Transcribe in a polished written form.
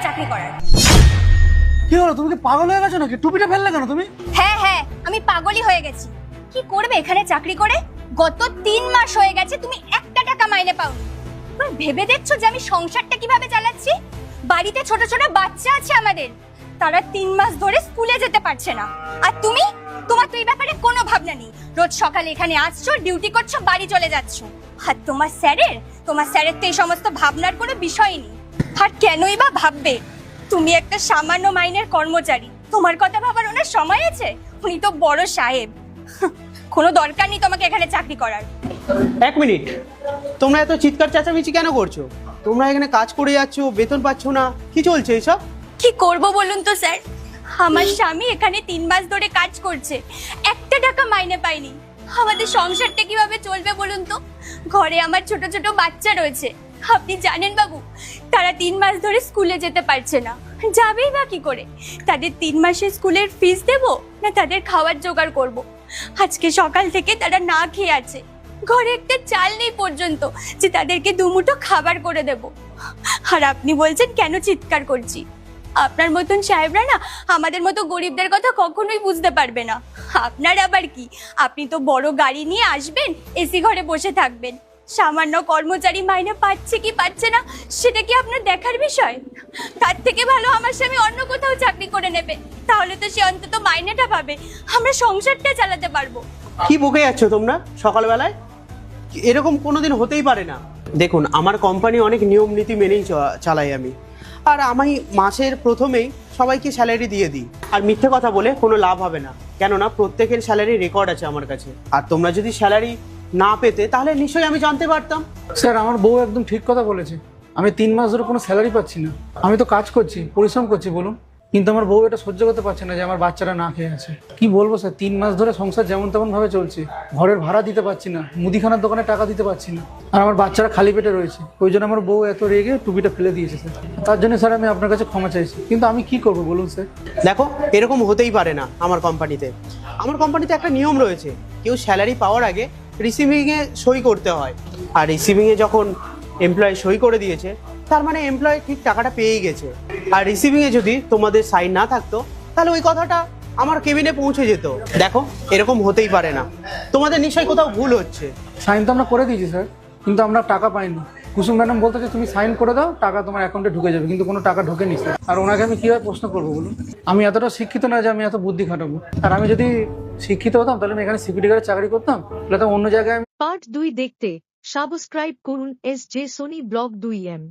চাকরি করার। কি হলো, তুমি কি পাগল হয়ে গেছো নাকি? টুপিটা ফেললে কেন তুমি? হ্যাঁ, আমি পাগলই হয়ে গেছি। কি করবে এখানে চাকরি করে? গত 3 মাস হয়ে গেছে তুমি একটা টাকা মাইনে পাওনি। তুমি ভেবে দেখছো যে আমি সংসারটা কিভাবে চালাচ্ছি? বাড়িতে ছোট ছোট বাচ্চা আছে আমাদের, তারা 3 মাস ধরে স্কুলে যেতে পারছে না। আর তোমার তো এই ব্যাপারে কোনো ভাবনা নেই। রোজ সকালে এখানে আসছো, ডিউটি করছো, বাড়ি চলে যাচ্ছো। আর তোমার স্যারের তো এই সমস্ত ভাবনার কোনো বিষয় নেই। আর কেনই বা ভাববে? তুমি একটা সামান্য মাইনের কর্মচারী, তোমার কথা ভাবার ওনার সময় আছে? উনি তো বড় সাহেব। কোনো দরকার নেই তোমাকে এখানে চাকরি করার। এক মিনিট, তোমরা এত চিৎকার চেঁচামেচি কেন করছো? তোমরা এখানে কাজ করে যাচ্ছ, বেতন পাচ্ছ না, কি চলছে এসব? কি করব বলুন তো স্যার? আমার স্বামী এখানে 3 মাস ধরে কাজ করছে, একটা টাকা মাইনে পায়নি। আমাদের সংসারটা কিভাবে চলবে বলুন তো? ঘরে আমার ছোট ছোট বাচ্চা রয়েছে, আপনি জানেন বাবু, তারা 3 মাস ধরে স্কুলে যেতে পারছে না। যাবেই বা কি করে? তাদের 3 মাসের স্কুলের ফিস দেব না তাদের খাওয়ার জোগাড় করব? আজকে সকাল থেকে তারা না খেয়ে আছে, ঘরে একটা চাল নেই পর্যন্ত যে তাদেরকে দুমুঠো খাবার করে দেব। আর আপনি বলছেন কেন চিৎকার করছি? আপনার মতন সাহেবরা না আমাদের মতো গরিবদের কথা কখনোই বুঝতে পারবে না। আপনার আবার কি, আপনি তো বড় গাড়ি নিয়ে আসবেন, এসি ঘরে বসে থাকবেন। সামান্য কর্মচারী মাইনে পাচ্ছে কি পাচ্ছে না সেটা কি আপনার দেখার বিষয়? তার থেকে ভালো আমার স্বামী অন্য কোথাও চাকরি করে নেবে, তাহলে তো সে অন্তত মাইনেটা পাবে, আমরা সংসারটা চালাতে পারবো। কি বকে যাচ্ছ তোমরা সকালবেলায়? এরকম কোনোদিন হতেই পারে না। দেখুন, আমার কোম্পানি অনেক নিয়ম নীতি মেনেই চালাই আমি। আর আমি মাসের প্রথমেই সবাইকে স্যালারি দিয়ে দিই। আর মিথ্যে কথা বলে কোনো লাভ হবে না, কেননা প্রত্যেকের স্যালারি রেকর্ড আছে আমার কাছে। আর তোমরা যদি স্যালারি না পেতে তাহলে নিশ্চয়ই আমি জানতে পারতাম। স্যার, আমার বউ একদম ঠিক কথা বলেছে। আমি 3 মাস ধরে কোনো স্যালারি পাচ্ছি না। আমি তো কাজ করছি, পরিশ্রম করছি বলুন, কিন্তু আমার বউ এটা সহ্য করতে পারছে না যে আমার বাচ্চারা না খেয়ে আছে। কি বলবো স্যার, 3 মাস ধরে সংসার যেমন তেমন ভাবে চলছে। ঘরের ভাড়া দিতে পারছি না, মুদিখানার দোকানে টাকা দিতে পারছি না, আর আমার বাচ্চারা খালি পেটে রয়েছে। ওই জন্য আমার বউ এত রেগে টুপিটা ফেলে দিয়েছে স্যার। তার জন্য স্যার আমি আপনার কাছে ক্ষমা চাইছি, কিন্তু আমি কি করবো বলুন স্যার? দেখো, এরকম হতেই পারে না। আমার কোম্পানিতে একটা নিয়ম রয়েছে, কেউ স্যালারি পাওয়ার আগে রিসিভিংয়ে সই করতে হয়। আর রিসিভিংয়ে যখন এমপ্লয় সই করে দিয়েছে, তার মানে এমপ্লয় ঠিক টাকাটা পেয়েই গেছে। আর রিসিভিংয়ে যদি তোমাদের সাইন না থাকতো তাহলে ওই কথাটা আমার কেবিনে পৌঁছে যেত। দেখো, এরকম হতেই পারে না, তোমাদের নিশ্চয়ই কোথাও ভুল হচ্ছে। সাইন তো আমরা করে দিয়েছি স্যার, কিন্তু আমরা টাকা পাইনি। কুসুম ম্যাডাম বলতে যে তুমি সাইন করে দাও, টাকা তোমার অ্যাকাউন্টে ঢুকে যাবে, কিন্তু কোনো টাকা ঢোকেনি স্যার। আর ওনাকে আমি কীভাবে প্রশ্ন করবো বলুন? আমি এতটা শিক্ষিত না যে আমি এত বুদ্ধি খাটাবো। আর আমি যদি শিক্ষিত হতাম তাহলে আমি এখানে সিকিউরিটি গার্ডে চাকরি করতাম, তাহলে তো অন্য জায়গায় পার্ট 2 দেখতে সাবস্ক্রাইব করুন SJ সোনি ব্লগ 2M।